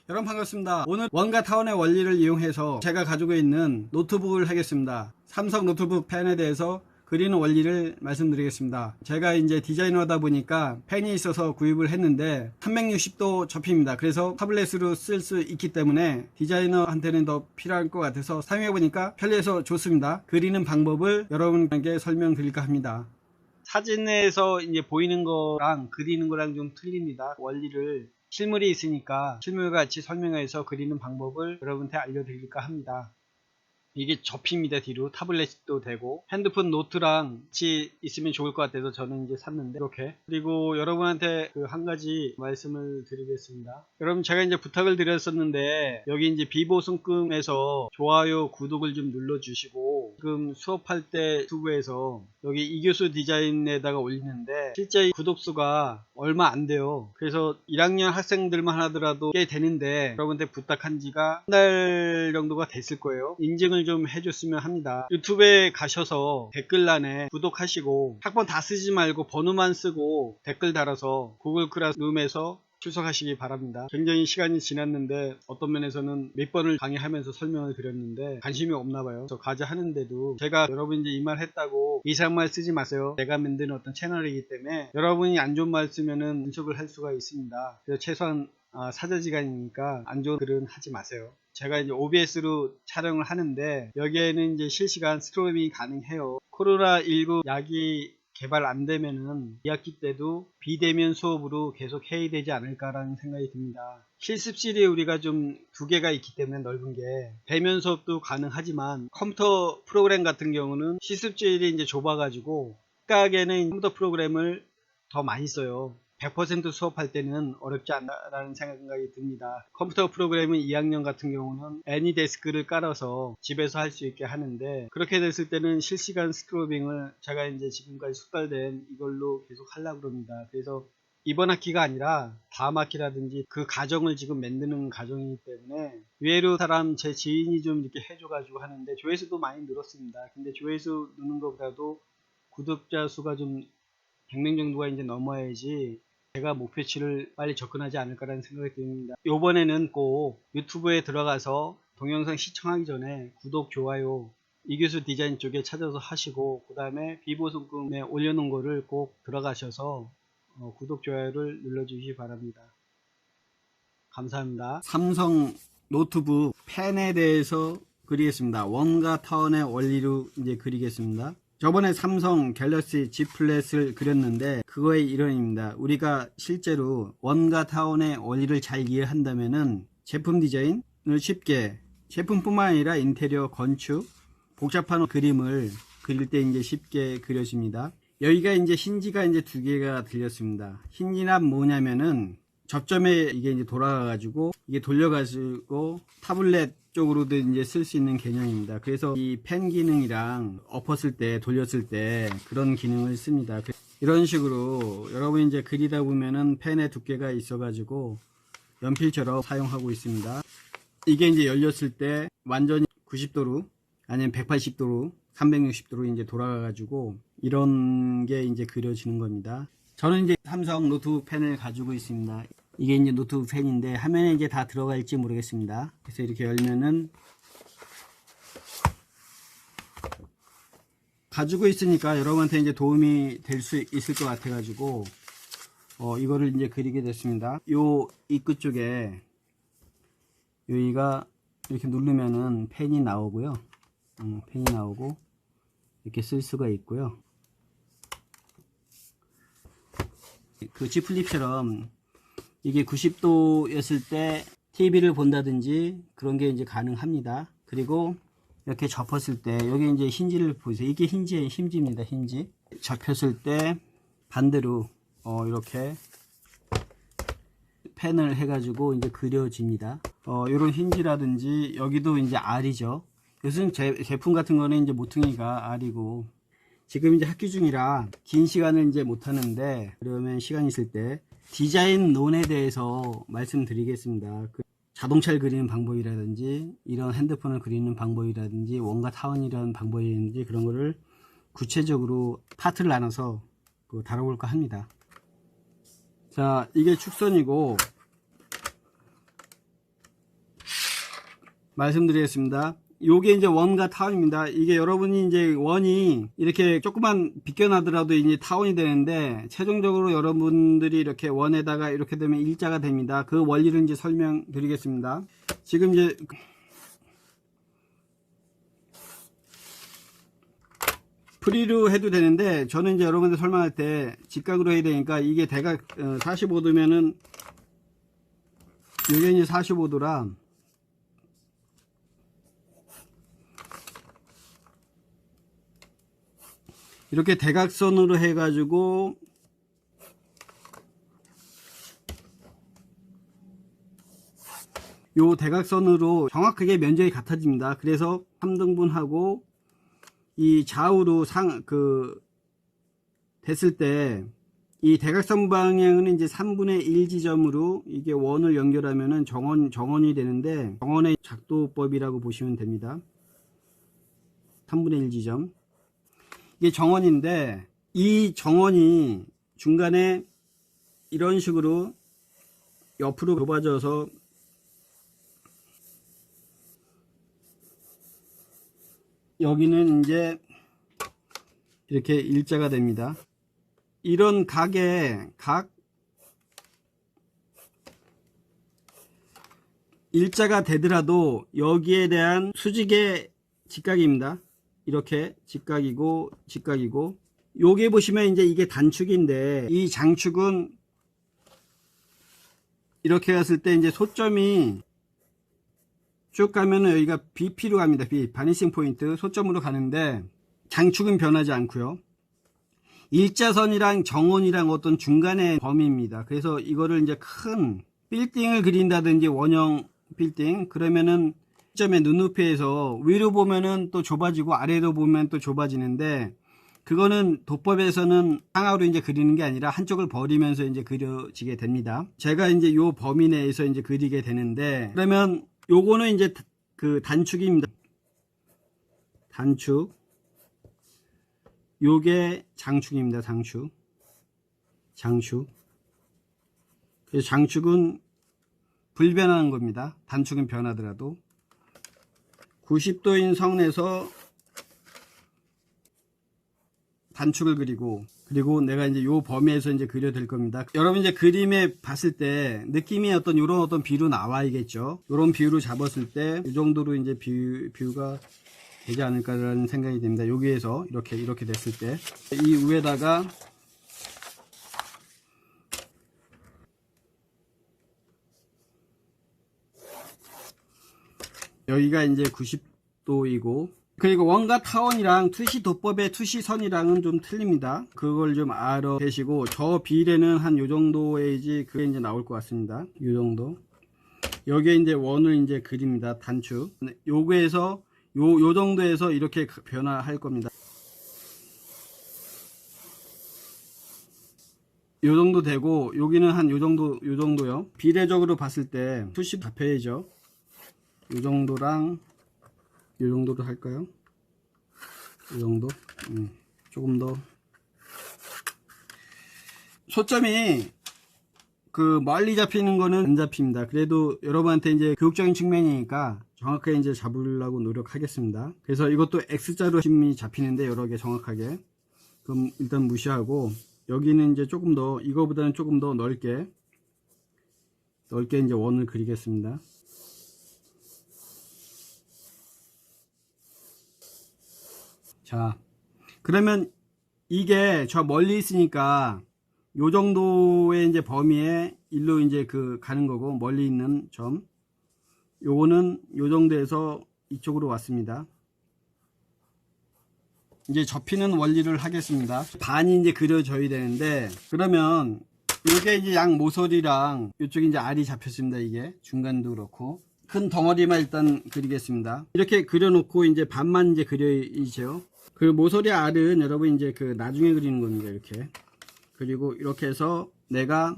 여러분 반갑습니다. 오늘 원과 타원의 원리를 이용해서 제가 가지고 있는 노트북을 하겠습니다. 삼성 노트북 펜에 대해서 그리는 원리를 말씀드리겠습니다. 제가 이제 디자이너다 보니까 펜이 있어서 구입을 했는데 360도 접힙니다. 그래서 타블렛으로 쓸 수 있기 때문에 디자이너한테는 더 필요할 것 같아서 사용해 보니까 편리해서 좋습니다. 그리는 방법을 여러분에게 설명드릴까 합니다. 사진에서 이제 보이는 거랑 그리는 거랑 좀 틀립니다. 원리를 실물이 있으니까 실물과 같이 설명해서 그리는 방법을 여러분한테 알려드릴까 합니다. 이게 접힙니다. 뒤로 타블렛도 되고 핸드폰 노트랑 같이 있으면 좋을 것 같아서 저는 이제 샀는데 이렇게. 그리고 여러분한테 그 한 가지 말씀을 드리겠습니다. 여러분 제가 이제 부탁을 드렸었는데 여기 이제 비보송금에서 좋아요 구독을 좀 눌러주시고 지금 수업할 때 유튜브에서 여기 이교수 디자인에다가 올리는데 실제 구독수가 얼마 안 돼요. 그래서 1학년 학생들만 하더라도 꽤 되는데 여러분한테 부탁한 지가 한 달 정도가 됐을 거예요. 인증을 좀 해줬으면 합니다. 유튜브에 가셔서 댓글란에 구독하시고 학번 다 쓰지 말고 번호만 쓰고 댓글 달아서 구글 클래스룸에서 출석하시기 바랍니다. 굉장히 시간이 지났는데 어떤 면에서는 몇 번을 강의하면서 설명을 드렸는데 관심이 없나 봐요. 저 과제 하는데도 제가 여러분 이제 이 말 했다고 이상말 쓰지 마세요. 내가 만드는 어떤 채널이기 때문에 여러분이 안 좋은 말 쓰면은 분석을 할 수가 있습니다. 그래서 최소한 사제지간이니까 안 좋은 글은 하지 마세요. 제가 이제 OBS로 촬영을 하는데 여기에는 이제 실시간 스트리밍이 가능해요. 코로나19 약이 개발 안 되면은 2학기 때도 비대면 수업으로 계속 해야 되지 않을까라는 생각이 듭니다. 실습실이 우리가 좀 두 개가 있기 때문에 넓은 게 대면 수업도 가능하지만 컴퓨터 프로그램 같은 경우는 실습실이 이제 좁아가지고 각각에는 컴퓨터 프로그램을 더 많이 써요. 100% 수업할 때는 어렵지 않다라는 생각이 듭니다. 컴퓨터 프로그램은 2학년 같은 경우는 애니데스크를 깔아서 집에서 할 수 있게 하는데 그렇게 됐을 때는 실시간 스트리밍을 제가 이제 지금까지 숙달된 이걸로 계속 하려고 합니다. 그래서 이번 학기가 아니라 다음 학기라든지 그 과정을 지금 만드는 과정이기 때문에 의외로 사람 제 지인이 좀 이렇게 해줘가지고 하는데 조회수도 많이 늘었습니다. 근데 조회수 느는 것보다도 구독자 수가 좀 100명 정도가 이제 넘어야지 제가 목표치를 빨리 접근하지 않을까라는 생각이 듭니다. 이번에는 꼭 유튜브에 들어가서 동영상 시청하기 전에 구독, 좋아요 이교수 디자인 쪽에 찾아서 하시고 그 다음에 비보송금에 올려놓은 거를 꼭 들어가셔서 구독, 좋아요를 눌러주시기 바랍니다. 감사합니다. 삼성 노트북 펜에 대해서 그리겠습니다. 원과 타원의 원리로 이제 그리겠습니다. 저번에 삼성 갤럭시 Z 플랫을 그렸는데 그거의 일환입니다. 우리가 실제로 원과 타원의 원리를 잘 이해한다면은 제품 디자인을 쉽게 제품뿐만 아니라 인테리어 건축 복잡한 그림을 그릴 때 이제 쉽게 그려집니다. 여기가 이제 힌지가 이제 두 개가 들렸습니다. 힌지란 뭐냐면은 접점에 이게 이제 돌아가가지고 이게 돌려가지고 타블렛 쪽으로도 이제 쓸 수 있는 개념입니다. 그래서 이 펜 기능이랑 엎었을 때 돌렸을 때 그런 기능을 씁니다. 이런 식으로 여러분이 이제 그리다 보면은 펜의 두께가 있어가지고 연필처럼 사용하고 있습니다. 이게 이제 열렸을 때 완전히 90도로 아니면 180도로 360도로 이제 돌아가가지고 이런 게 이제 그려지는 겁니다. 저는 이제 삼성 노트북 펜을 가지고 있습니다. 이게 이제 노트북 펜인데 화면에 이제 다 들어갈지 모르겠습니다. 그래서 이렇게 열면은 가지고 있으니까 여러분한테 이제 도움이 될 수 있을 것 같아 가지고 이거를 이제 그리게 됐습니다. 요 입구 쪽에 여기가 이렇게 누르면은 펜이 나오고요. 펜이 나오고 이렇게 쓸 수가 있고요. 그 Z 플립처럼 이게 90도였을 때 TV를 본다든지 그런 게 이제 가능합니다. 그리고 이렇게 접었을 때 여기 이제 힌지를 보세요. 이게 힌지입니다. 힌지. 접혔을 때 반대로 이렇게 펜을 해가지고 이제 그려집니다. 이런 힌지라든지 여기도 이제 R이죠. 요즘 제품 같은 거는 이제 모퉁이가 R이고 지금 이제 학기 중이라 긴 시간을 이제 못 하는데 그러면 시간 있을 때 디자인 논에 대해서 말씀드리겠습니다. 자동차를 그리는 방법이라든지 이런 핸드폰을 그리는 방법이라든지 원과 타원이라는 방법이라든지 그런 거를 구체적으로 파트를 나눠서 다뤄볼까 합니다. 자, 이게 축선이고 말씀드리겠습니다. 요게 이제 원과 타원입니다. 이게 여러분이 이제 원이 이렇게 조금만 비껴나더라도 이제 타원이 되는데, 최종적으로 여러분들이 이렇게 원에다가 이렇게 되면 일자가 됩니다. 그 원리를 이제 설명드리겠습니다. 지금 이제 프리로 해도 되는데, 저는 이제 여러분들 설명할 때 직각으로 해야 되니까, 이게 대각 45도면은 요게 이제 45도라 이렇게 대각선으로 해가지고 요 대각선으로 정확하게 면적이 같아집니다. 그래서 3등분하고 이 좌우로 됐을 때 이 대각선 방향은 이제 3분의 1 지점으로 이게 원을 연결하면은 정원이 되는데, 정원의 작도법이라고 보시면 됩니다. 3분의 1 지점. 이게 정원인데, 이 정원이 중간에 이런 식으로 옆으로 좁아져서 여기는 이제 이렇게 일자가 됩니다. 이런 각의 일자가 되더라도 여기에 대한 수직의 직각입니다. 이렇게 직각이고 직각이고, 요게 보시면 이제 이게 단축인데, 이 장축은 이렇게 갔을 때 이제 소점이 쭉 가면은 여기가 BP로 갑니다. B, 바니싱 포인트, 소점으로 가는데, 장축은 변하지 않고요. 일자선이랑 정원이랑 어떤 중간의 범위입니다. 그래서 이거를 이제 큰 빌딩을 그린다든지, 원형 빌딩, 그러면은 점의 눈높이에서 위로 보면은 또 좁아지고 아래로 보면 또 좁아지는데, 그거는 도법에서는 상하로 이제 그리는 게 아니라 한쪽을 버리면서 이제 그려지게 됩니다. 제가 이제 요 범위 내에서 이제 그리게 되는데, 그러면 요거는 이제 그 단축입니다. 단축. 요게 장축입니다. 장축. 그래서 장축은 불변하는 겁니다. 단축은 변하더라도. 90도인 선에서 단축을 그리고 내가 이제 요 범위에서 이제 그려될 겁니다. 여러분 이제 그림에 봤을 때 느낌이 요런 어떤 비로 나와야겠죠. 요런 비율로 잡았을 때 이 정도로 이제 비유가 되지 않을까라는 생각이 듭니다. 여기에서 이렇게 됐을 때 이 위에다가 여기가 이제 90도이고, 그리고 원과 타원이랑 투시 도법의 투시선이랑은 좀 틀립니다. 그걸 좀 알아계시고, 저 비례는 한 요 정도에지 그게 이제 나올 것 같습니다. 요 정도. 여기에 이제 원을 이제 그립니다. 단축. 요거에서 요 정도에서 이렇게 변화할 겁니다. 요 정도 되고, 여기는 한 요 정도요. 비례적으로 봤을 때 투시 잡혀야죠. 요 정도랑 요 정도로 할까요? 이 정도? 조금 더. 초점이 멀리 잡히는 거는 안 잡힙니다. 그래도 여러분한테 이제 교육적인 측면이니까 정확하게 이제 잡으려고 노력하겠습니다. 그래서 이것도 X자로 심이 잡히는데, 여러 개 정확하게. 그럼 일단 무시하고, 여기는 이제 조금 더, 이거보다는 조금 더 넓게 이제 원을 그리겠습니다. 자, 그러면 이게 저 멀리 있으니까 요 정도의 이제 범위에 일로 이제 가는 거고, 멀리 있는 점, 요거는 요 정도에서 이쪽으로 왔습니다. 이제 접히는 원리를 하겠습니다. 반이 이제 그려져야 되는데, 그러면 요게 이제 양 모서리랑 요쪽에 이제 알이 잡혔습니다. 이게 중간도 그렇고, 큰 덩어리만 일단 그리겠습니다. 이렇게 그려놓고 이제 반만 이제 그려야죠. 그 모서리 알은 여러분 이제 나중에 그리는 겁니다. 이렇게. 그리고 이렇게 해서 내가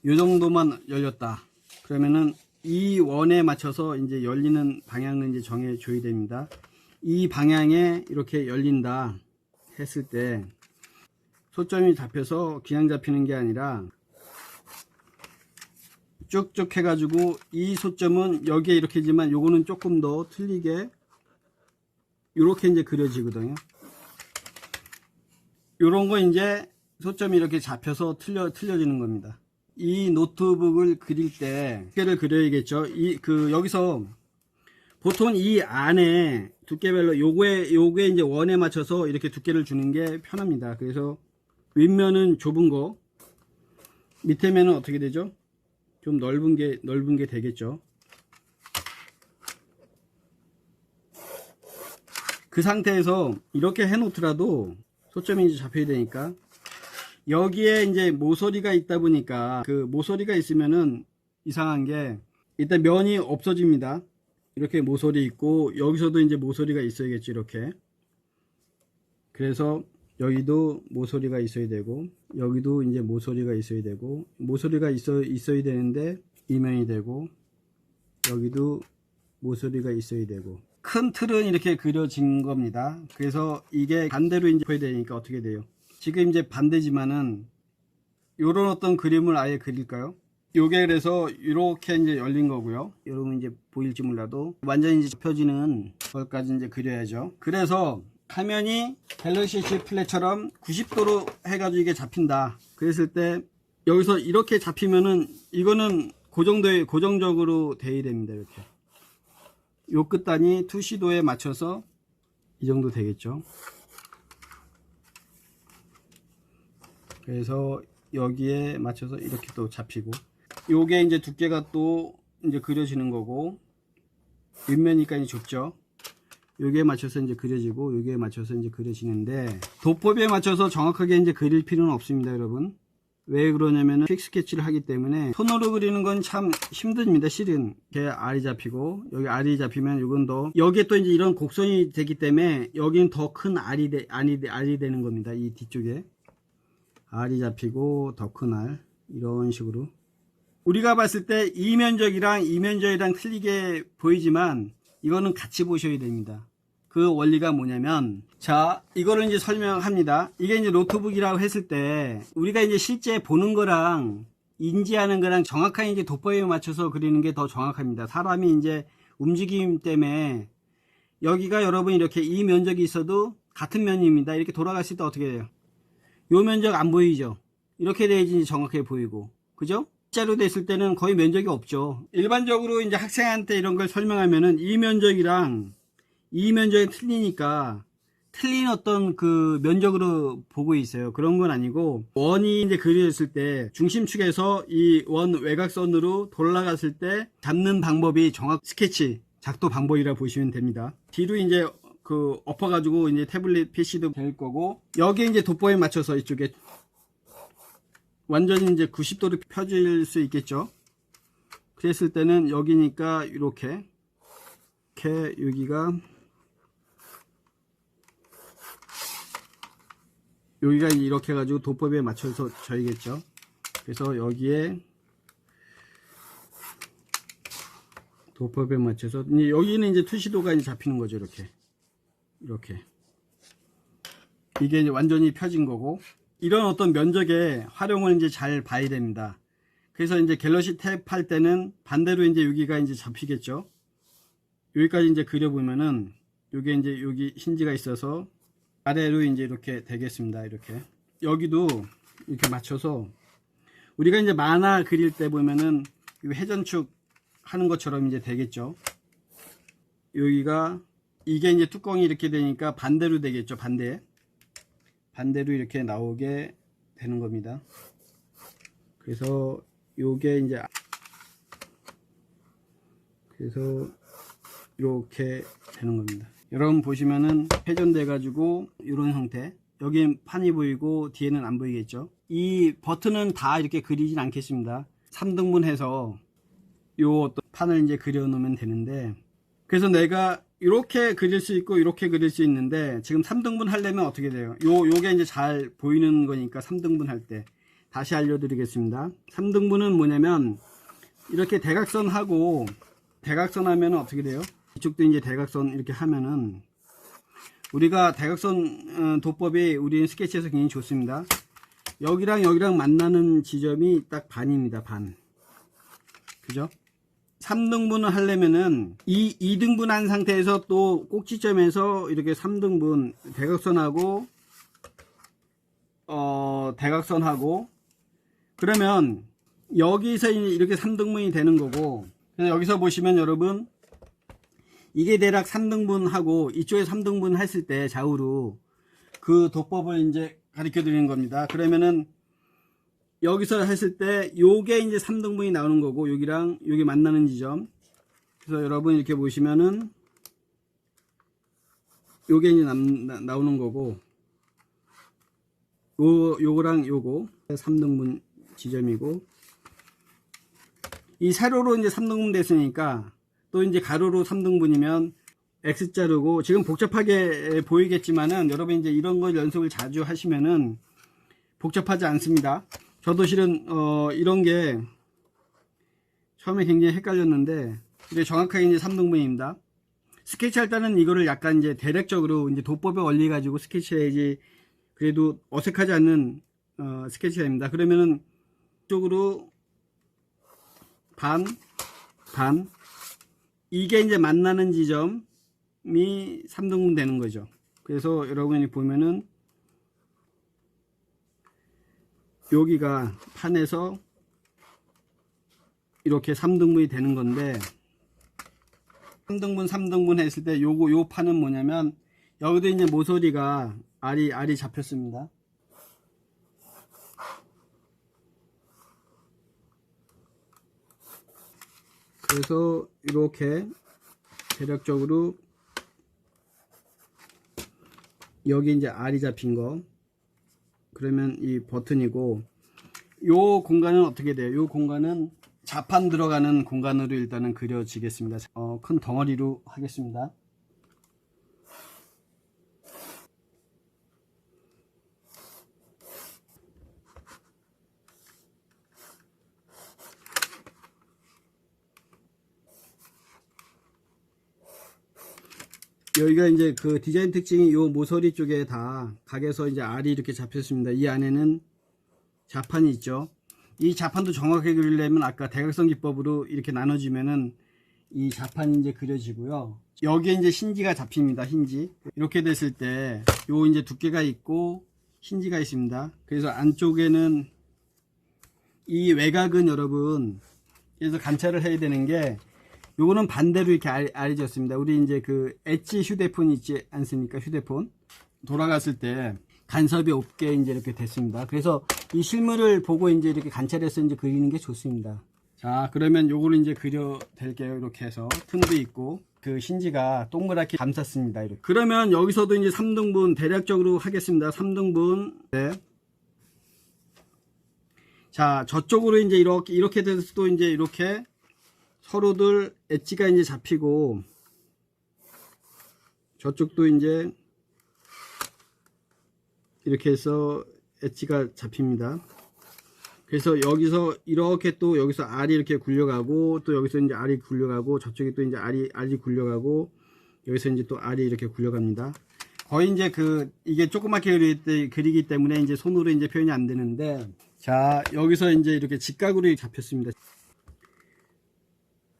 요 정도만 열렸다. 그러면은 이 원에 맞춰서 이제 열리는 방향을 이제 정해 줘야 됩니다. 이 방향에 이렇게 열린다 했을 때 초점이 잡혀서 그냥 잡히는 게 아니라 쭉쭉 해가지고 이 소점은 여기에 이렇게지만 요거는 조금 더 틀리게 요렇게 이제 그려지거든요. 요런 거 이제 소점이 이렇게 잡혀서 틀려지는 겁니다. 이 노트북을 그릴 때 두께를 그려야겠죠. 여기서 보통 이 안에 두께별로 요거에 이제 원에 맞춰서 이렇게 두께를 주는 게 편합니다. 그래서 윗면은 좁은 거, 밑에 면은 어떻게 되죠? 좀 넓은 게 되겠죠. 그 상태에서 이렇게 해 놓더라도 소점이 이제 잡혀야 되니까 여기에 이제 모서리가 있다 보니까 그 모서리가 있으면은 이상한 게 일단 면이 없어집니다. 이렇게 모서리 있고 여기서도 이제 모서리가 있어야겠죠. 이렇게. 그래서 여기도 모서리가 있어야 되고 여기도 이제 모서리가 있어야 되고 모서리가 있어야 되는데 이면이 되고 여기도 모서리가 있어야 되고 큰 틀은 이렇게 그려진 겁니다. 그래서 이게 반대로 이제 보여야 되니까 어떻게 돼요? 지금 이제 반대지만은 요런 어떤 그림을 아예 그릴까요? 요게 그래서 이렇게 이제 열린 거고요. 여러분 이제 보일지 몰라도 완전히 이제 펴지는 걸까지 이제 그려야죠. 그래서 화면이 갤럭시 S 플랫처럼 90도로 해가지고 이게 잡힌다. 그랬을 때 여기서 이렇게 잡히면은 이거는 고정적으로 돼야 됩니다. 이렇게 요 끝단이 투시도에 맞춰서 이 정도 되겠죠. 그래서 여기에 맞춰서 이렇게 또 잡히고 요게 이제 두께가 또 이제 그려지는 거고 윗면이니까 좁죠. 여기에 맞춰서 이제 그려지고 여기에 맞춰서 이제 그려지는데 도법에 맞춰서 정확하게 이제 그릴 필요는 없습니다, 여러분. 왜 그러냐면은 퀵 스케치를 하기 때문에 손으로 그리는 건 참 힘듭니다. 실은 이렇게 알이 잡히고 여기 알이 잡히면 이건 더 여기에 또 이제 이런 곡선이 되기 때문에 여기는 더 큰 알이 되는 겁니다. 이 뒤쪽에 알이 잡히고 더 큰 알 이런 식으로 우리가 봤을 때 이 면적이랑 이 면적이랑 틀리게 보이지만 이거는 같이 보셔야 됩니다. 그 원리가 뭐냐면 자 이거를 이제 설명합니다. 이게 이제 노트북이라고 했을 때 우리가 이제 실제 보는 거랑 인지하는 거랑 정확하게 이제 도법에 맞춰서 그리는 게 더 정확합니다. 사람이 이제 움직임 때문에 여기가 여러분 이렇게 이 면적이 있어도 같은 면입니다. 이렇게 돌아갔을 때 어떻게 돼요? 요 면적 안 보이죠? 이렇게 돼야지 정확하게 보이고 그죠? 자로 됐을 때는 거의 면적이 없죠. 일반적으로 이제 학생한테 이런 걸 설명하면은 이 면적이랑 이 면적이 틀리니까 틀린 어떤 그 면적으로 보고 있어요. 그런 건 아니고 원이 이제 그려졌을 때 중심축에서 이 원 외곽선으로 돌아갔을 때 잡는 방법이 정확 스케치 작도 방법이라 보시면 됩니다. 뒤로 이제 그 엎어가지고 이제 태블릿 PC도 될 거고 여기 이제 돋보에 맞춰서 이쪽에 완전히 이제 90도로 펴질 수 있겠죠. 그랬을 때는 여기니까 이렇게 여기가 이렇게 해가지고 도법에 맞춰서 져야겠죠. 그래서 여기에 도법에 맞춰서 이제 여기는 이제 투시도가 이제 잡히는 거죠. 이렇게 이게 이제 완전히 펴진 거고 이런 어떤 면적의 활용을 이제 잘 봐야 됩니다. 그래서 이제 갤럭시 탭 할 때는 반대로 이제 여기가 이제 잡히겠죠. 여기까지 이제 그려보면은 요게 이제 여기 힌지가 있어서 아래로 이제 이렇게 되겠습니다. 이렇게 여기도 이렇게 맞춰서 우리가 이제 만화 그릴 때 보면은 회전축 하는 것처럼 이제 되겠죠. 여기가 이게 이제 뚜껑이 이렇게 되니까 반대로 되겠죠. 반대로 이렇게 나오게 되는 겁니다. 그래서 요게 이제 그래서 이렇게 되는 겁니다. 여러분 보시면은 회전돼 가지고 이런 형태 여기 판이 보이고 뒤에는 안 보이겠죠. 이 버튼은 다 이렇게 그리진 않겠습니다. 3등분 해서 요 어떤 판을 이제 그려 놓으면 되는데 그래서 내가 이렇게 그릴 수 있고 이렇게 그릴 수 있는데 지금 3등분 하려면 어떻게 돼요? 요게 이제 잘 보이는 거니까 3등분 할 때 다시 알려드리겠습니다. 3등분은 뭐냐면 이렇게 대각선 하면 어떻게 돼요? 이쪽도 이제 대각선 이렇게 하면은 우리가 대각선 도법이 우리는 스케치에서 굉장히 좋습니다. 여기랑 여기랑 만나는 지점이 딱 반입니다. 반. 그죠? 3등분을 하려면은 이 2등분 한 상태에서 또 꼭지점에서 이렇게 3등분 대각선하고 대각선하고 그러면 여기서 이렇게 3등분이 되는 거고, 그래서 여기서 보시면 여러분 이게 대략 3등분하고 이쪽에 3등분 했을 때 좌우로 그 도법을 이제 가르쳐 드리는 겁니다. 그러면은 여기서 했을 때 요게 이제 3등분이 나오는 거고, 여기랑 여기 만나는 지점. 그래서 여러분 이렇게 보시면은 요게 이제 나오는 거고, 요거랑 요거 3등분 지점이고, 이 세로로 이제 3등분 됐으니까 또 이제 가로로 3등분이면 X자르고, 지금 복잡하게 보이겠지만은 여러분 이제 이런 거 연습을 자주 하시면은 복잡하지 않습니다. 저도 실은 이런 게 처음에 굉장히 헷갈렸는데 이제 정확하게 이제 3등분입니다. 스케치할 때는 이거를 약간 이제 대략적으로 이제 도법의 원리 가지고 스케치해야지 그래도 어색하지 않는 스케치가 됩니다. 그러면은 이쪽으로 반 이게 이제 만나는 지점이 3등분 되는 거죠. 그래서 여러분이 보면은 여기가 판에서 이렇게 3등분이 되는 건데, 3등분 했을 때 요 판은 뭐냐면 여기도 이제 모서리가 알이 잡혔습니다. 그래서 이렇게 대략적으로 여기 이제 알이 잡힌 거, 그러면 이 버튼이고, 요 공간은 어떻게 돼요? 요 공간은 자판 들어가는 공간으로 일단은 그려지겠습니다. 큰 덩어리로 하겠습니다. 여기가 이제 그 디자인 특징이 요 모서리 쪽에 다 각에서 이제 알이 이렇게 잡혔습니다. 이 안에는 자판이 있죠. 이 자판도 정확하게 그리려면 아까 대각선 기법으로 이렇게 나눠지면은 이 자판이 이제 그려지고요. 여기에 이제 힌지가 잡힙니다. 힌지. 이렇게 됐을 때 요 이제 두께가 있고 힌지가 있습니다. 그래서 안쪽에는 이 외곽은 여러분 그래서 관찰을 해야 되는 게, 요거는 반대로 이렇게 알이 졌습니다. 우리 이제 그 엣지 휴대폰 있지 않습니까? 휴대폰 돌아갔을 때 간섭이 없게 이제 이렇게 됐습니다. 그래서 이 실물을 보고 이제 이렇게 관찰해서 이제 그리는 게 좋습니다. 자, 그러면 요거를 이제 그려 댈게요. 이렇게 해서 틈도 있고 그 힌지가 동그랗게 감쌌습니다. 이렇게. 그러면 여기서도 이제 3등분 대략적으로 하겠습니다. 3등분. 네. 자, 저쪽으로 이제 이렇게 돼서 또 이제 이렇게 서로들 엣지가 이제 잡히고, 저쪽도 이제 이렇게 해서 엣지가 잡힙니다. 그래서 여기서 이렇게 또 여기서 알이 이렇게 굴려가고, 또 여기서 이제 알이 굴려가고, 저쪽에 또 이제 알이 굴려가고, 여기서 이제 또 알이 이렇게 굴려갑니다. 거의 이제 이게 조그맣게 그리기 때문에 이제 손으로 이제 표현이 안 되는데, 자, 여기서 이제 이렇게 직각으로 잡혔습니다.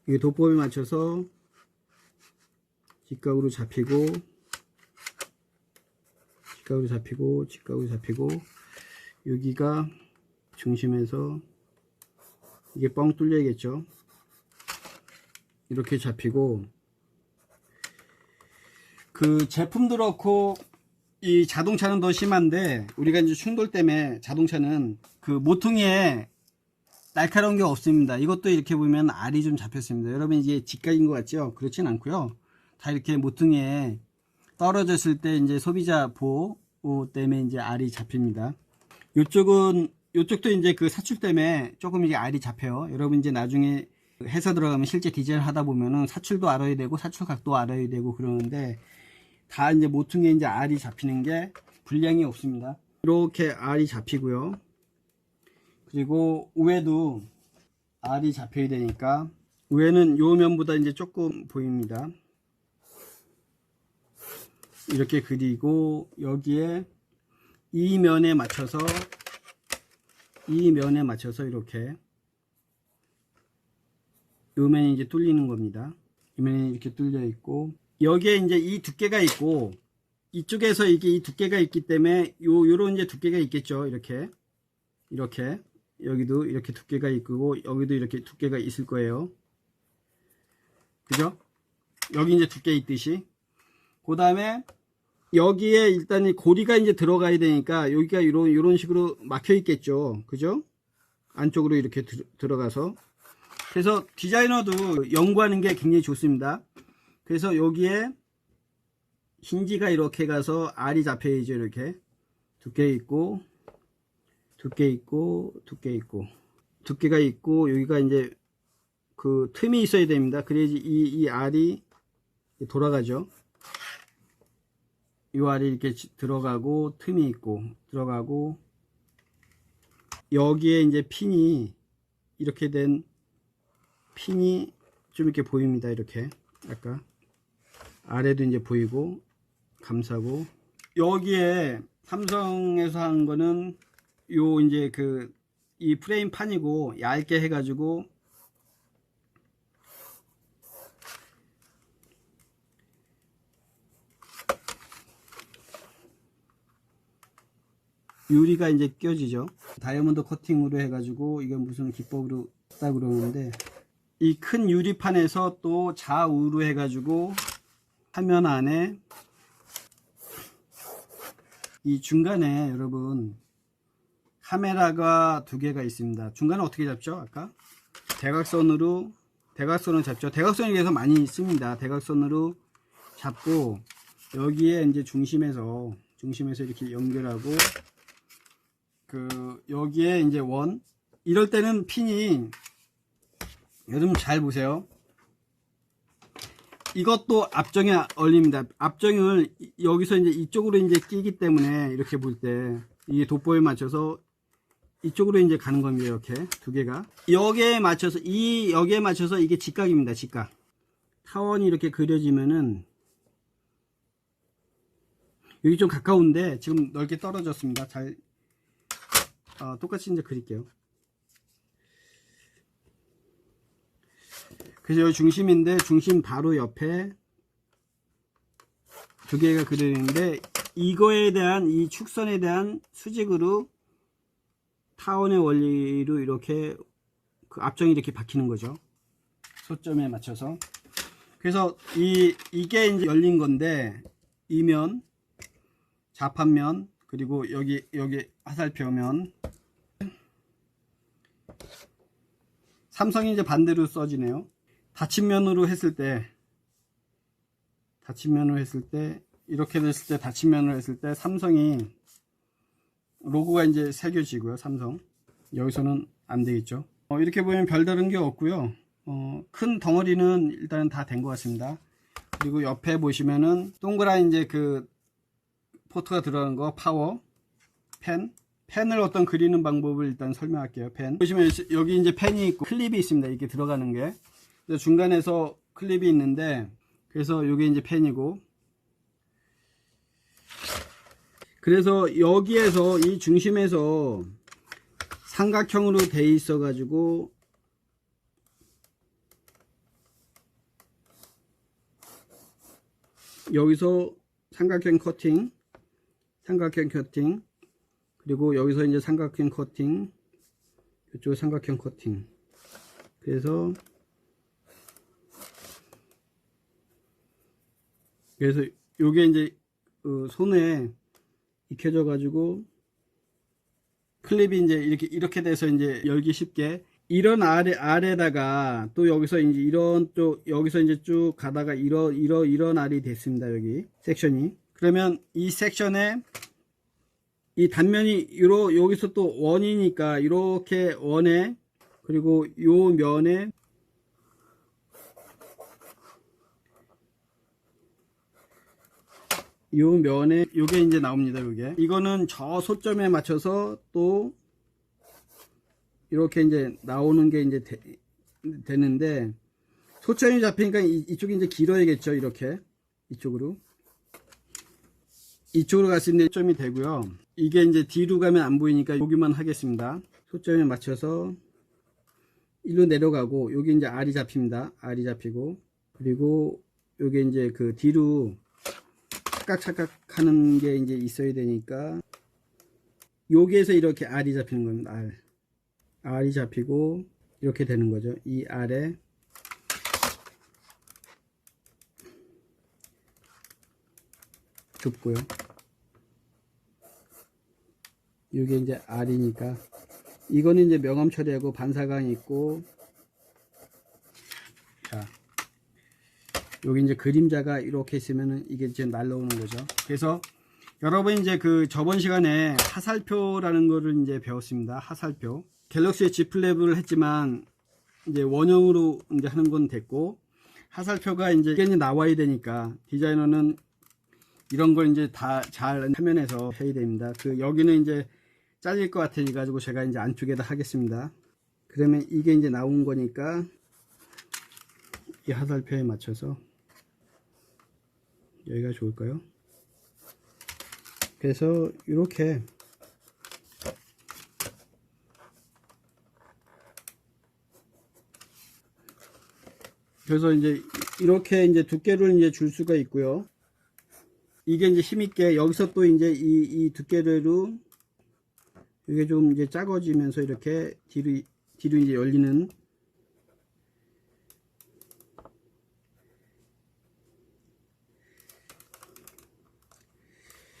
이게 도법에 맞춰서 직각으로 잡히고, 직각으로 잡히고, 직각으로 잡히고, 여기가 중심에서 이게 뻥 뚫려야겠죠. 이렇게 잡히고, 그 제품도 그렇고 이 자동차는 더 심한데, 우리가 이제 충돌 때문에 자동차는 그 모퉁이에 날카로운 게 없습니다. 이것도 이렇게 보면 알이 좀 잡혔습니다. 여러분 이게 직각인 것 같죠? 그렇진 않고요. 다 이렇게 모퉁이에 떨어졌을 때 이제 소비자 보호 때문에 이제 알이 잡힙니다. 요쪽도 이제 그 사출 때문에 조금 이게 알이 잡혀요. 여러분 이제 나중에 회사 들어가면 실제 디자인 하다 보면은 사출도 알아야 되고 사출 각도 알아야 되고 그러는데, 다 이제 모퉁이에 이제 알이 잡히는 게 불량이 없습니다. 이렇게 알이 잡히고요. 그리고 위에도 알이 잡혀야 되니까 위에는 요 면보다 이제 조금 보입니다. 이렇게 그리고 여기에 이 면에 맞춰서 이렇게 요 면이 이제 뚫리는 겁니다. 이 면이 이렇게 뚫려 있고, 여기에 이제 이 두께가 있고, 이쪽에서 이게 이 두께가 있기 때문에 요런 이제 두께가 있겠죠. 이렇게 여기도 이렇게 두께가 있고, 여기도 이렇게 두께가 있을 거예요. 그죠? 여기 이제 두께 있듯이. 그 다음에 여기에 일단 이 고리가 이제 들어가야 되니까 여기가 이런 식으로 막혀 있겠죠. 그죠? 안쪽으로 이렇게 들어가서. 그래서 디자이너도 연구하는 게 굉장히 좋습니다. 그래서 여기에 힌지가 이렇게 가서 알이 잡혀야죠. 이렇게 두께 있고, 두께 있고, 두께 있고, 두께가 있고, 여기가 이제 그 틈이 있어야 됩니다. 그래야지 이 알이 돌아가죠. 이 알이 이렇게 들어가고, 틈이 있고, 들어가고, 여기에 이제 핀이, 이렇게 된 핀이 좀 이렇게 보입니다. 이렇게. 아까. 아래도 이제 보이고, 감싸고. 여기에 삼성에서 한 거는, 요 이제 이 프레임 판이고, 얇게 해가지고, 유리가 이제 껴지죠. 다이아몬드 코팅으로 해가지고 이게 무슨 기법으로 했다 그러는데, 이 큰 유리판에서 또 좌우로 해가지고 화면 안에 이 중간에 여러분 카메라가 두 개가 있습니다. 중간에 어떻게 잡죠? 아까 대각선으로 잡죠. 대각선에 대해서 많이 씁니다. 대각선으로 잡고 여기에 이제 중심에서 이렇게 연결하고, 여기에 이제 이럴 때는 핀이, 여러분 잘 보세요. 이것도 앞정에 얼립니다. 앞정을 여기서 이제 이쪽으로 이제 끼기 때문에 이렇게 볼 때 이게 돋보에 맞춰서 이쪽으로 이제 가는 겁니다. 이렇게 두 개가 여기에 맞춰서 이게 직각입니다. 직각. 타원이 이렇게 그려지면은 여기 좀 가까운데 지금 넓게 떨어졌습니다. 똑같이 이제 그릴게요. 그래서 여기 중심인데 중심 바로 옆에 두 개가 그려있는데, 이거에 대한 이 축선에 대한 수직으로 타원의 원리로 이렇게 앞정이 이렇게 박히는 거죠. 소점에 맞춰서. 그래서 이게 이제 열린 건데, 이면 자판면 그리고 여기 화살표면, 삼성이 이제 반대로 써지네요. 닫힌 면으로 했을 때 이렇게 됐을 때 닫힌 면으로 했을 때 삼성이 로고가 이제 새겨지고요. 삼성 여기서는 안 되겠죠. 이렇게 보면 별다른 게 없고요. 큰 덩어리는 일단 다 된 것 같습니다. 그리고 옆에 보시면은 동그란 이제 포트가 들어간 거, 파워 펜을 어떤 그리는 방법을 일단 설명할게요. 펜 보시면 여기 이제 펜이 있고 클립이 있습니다. 이렇게 들어가는 게 중간에서 클립이 있는데, 그래서 이게 이제 펜이고, 그래서 여기에서 이 중심에서 삼각형으로 돼 있어 가지고 여기서 삼각형 커팅, 그리고 여기서 이제 삼각형 커팅, 이쪽 삼각형 커팅. 그래서 요게 이제 손에 익혀져 가지고 클립이 이제 이렇게 돼서 이제 열기 쉽게, 이런 아래다가 또 여기서 이제 여기서 이제 쭉 가다가 이런 알이 됐습니다. 여기 섹션이. 그러면 이 섹션에 이 단면이 여기서 또 원이니까 이렇게 원에, 그리고 요 면에 요게 이제 나옵니다. 이거는 저 소점에 맞춰서 또 이렇게 이제 나오는 게 이제 되는데, 소점이 잡히니까 이쪽이 이제 길어야겠죠. 이렇게 이쪽으로 갔을 때 점이 되고요. 이게 이제 뒤로 가면 안 보이니까 여기만 하겠습니다. 소점에 맞춰서 일로 내려가고 여기 이제 R이 잡힙니다. R이 잡히고 그리고 여기 이제 그 뒤로 착각착각 하는 게 이제 있어야 되니까 여기에서 이렇게 R이 잡히는 겁니다. R이 잡히고 이렇게 되는 거죠. 이 R에 좁고요. 이게 이제 R이니까 이거는 이제 명암 처리하고 반사광이 있고, 자 여기 이제 그림자가 이렇게 있으면은 이게 이제 날라오는 거죠. 그래서 여러분 이제 그 저번 시간에 하살표라는 거를 이제 배웠습니다. 하살표. 갤럭시의 G 플랩을 했지만 이제 원형으로 이제 하는 건 됐고, 하살표가 이제 이게 나와야 되니까 디자이너는 이런 걸 이제 다 잘 화면에서 해야 됩니다. 그 여기는 이제 잘릴 것 같아 가지고 제가 이제 안쪽에다 하겠습니다. 그러면 이게 이제 나온 거니까 이 하살표에 맞춰서 여기가 좋을까요? 그래서 이렇게 그래서 이제 이렇게 이제 두께를 이제 줄 수가 있고요. 이게 이제 힘있게 여기서 또 이제 이 두께대로 이게 좀 이제 작아지면서 이렇게 뒤로 이제 열리는,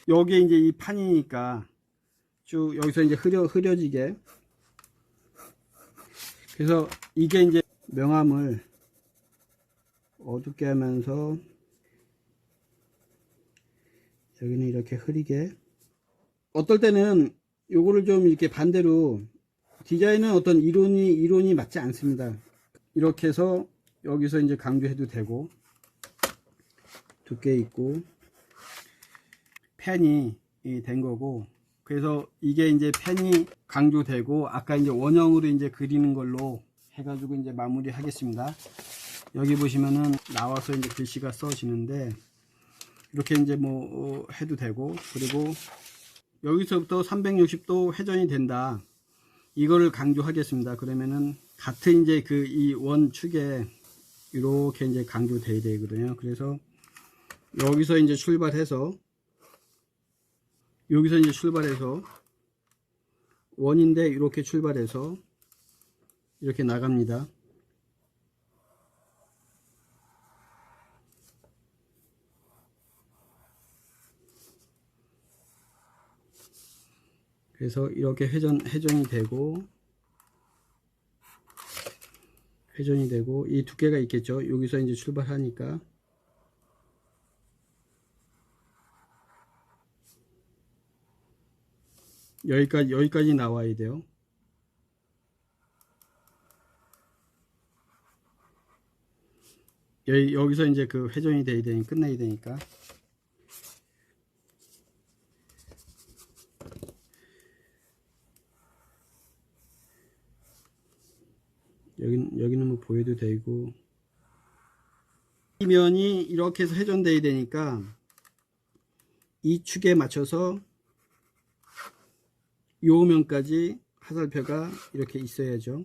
여기에 이제 이 판이니까 쭉 여기서 이제 흐려지게. 그래서 이게 이제 명암을 어둡게 하면서 여기는 이렇게 흐리게. 어떨 때는 요거를 좀 이렇게 반대로, 디자인은 어떤 이론이 맞지 않습니다. 이렇게 해서 여기서 이제 강조해도 되고, 두께 있고 펜이 된 거고, 그래서 이게 이제 펜이 강조되고 아까 이제 원형으로 이제 그리는 걸로 해가지고 이제 마무리 하겠습니다. 여기 보시면은 나와서 이제 글씨가 써지는데 이렇게 이제 뭐 해도 되고, 그리고 여기서부터 360도 회전이 된다, 이거를 강조하겠습니다. 그러면은 같은 이제 그 이 원축에 이렇게 이제 강조돼야 되거든요. 그래서 여기서 이제 출발해서 여기서 이제 출발해서 원인데 이렇게 출발해서 이렇게 나갑니다. 그래서 이렇게 회전이 되고 이 두께가 있겠죠. 여기서 이제 출발하니까 여기까지 나와야 돼요. 여기서 이제 그 회전이 돼야 되니 끝내야 되니까. 여기는 뭐 보여도 되고, 이 면이 이렇게 해서 회전돼야 되니까 이 축에 맞춰서 요 면까지 하살표가 이렇게 있어야죠.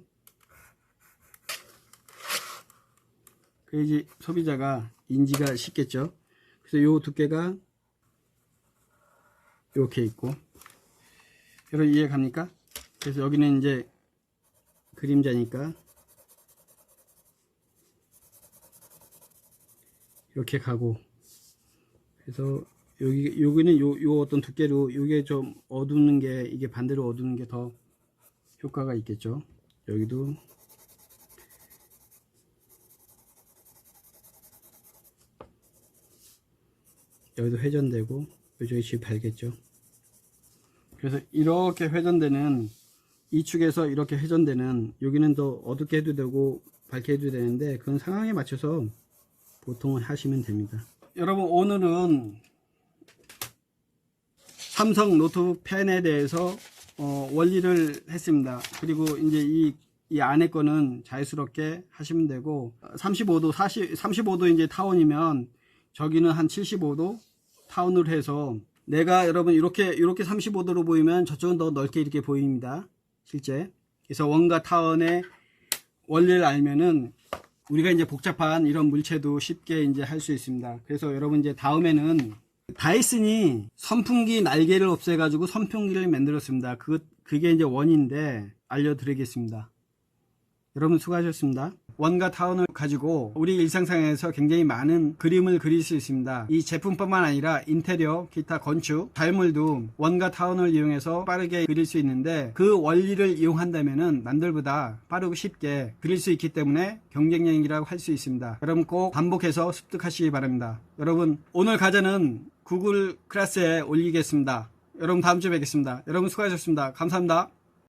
그래야지 소비자가 인지가 쉽겠죠. 그래서 요 두께가 이렇게 있고, 여러분 이해 갑니까? 그래서 여기는 이제 그림자니까 이렇게 가고, 그래서 여기는 요 어떤 두께로 요게 좀 어두운 게, 이게 반대로 어두운 게 더 효과가 있겠죠. 여기도 회전되고 이쪽이 지금 밝겠죠. 그래서 이렇게 회전되는, 이 축에서 이렇게 회전되는, 여기는 더 어둡게 해도 되고 밝게 해도 되는데 그건 상황에 맞춰서 보통은 하시면 됩니다. 여러분 오늘은 삼성 노트북 펜에 대해서 원리를 했습니다. 그리고 이제 이 안에 거는 자유스럽게 하시면 되고, 35도 이제 타원이면 저기는 한 75도 타원으로 해서, 내가 여러분 이렇게 35도로 보이면 저쪽은 더 넓게 이렇게 보입니다. 실제. 그래서 원과 타원의 원리를 알면은 우리가 이제 복잡한 이런 물체도 쉽게 이제 할 수 있습니다. 그래서 여러분 이제 다음에는 다이슨이 선풍기 날개를 없애가지고 선풍기를 만들었습니다. 그게 이제 원인데 알려드리겠습니다. 여러분 수고하셨습니다. 원과 타원을 가지고 우리 일상생활에서 굉장히 많은 그림을 그릴 수 있습니다. 이 제품뿐만 아니라 인테리어, 기타 건축, 달물도 원과 타원을 이용해서 빠르게 그릴 수 있는데 그 원리를 이용한다면은 남들보다 빠르고 쉽게 그릴 수 있기 때문에 경쟁력이라고 할 수 있습니다. 여러분 꼭 반복해서 습득하시기 바랍니다. 여러분 오늘 과제는 구글 클래스에 올리겠습니다. 여러분 다음 주에 뵙겠습니다. 여러분 수고하셨습니다. 감사합니다.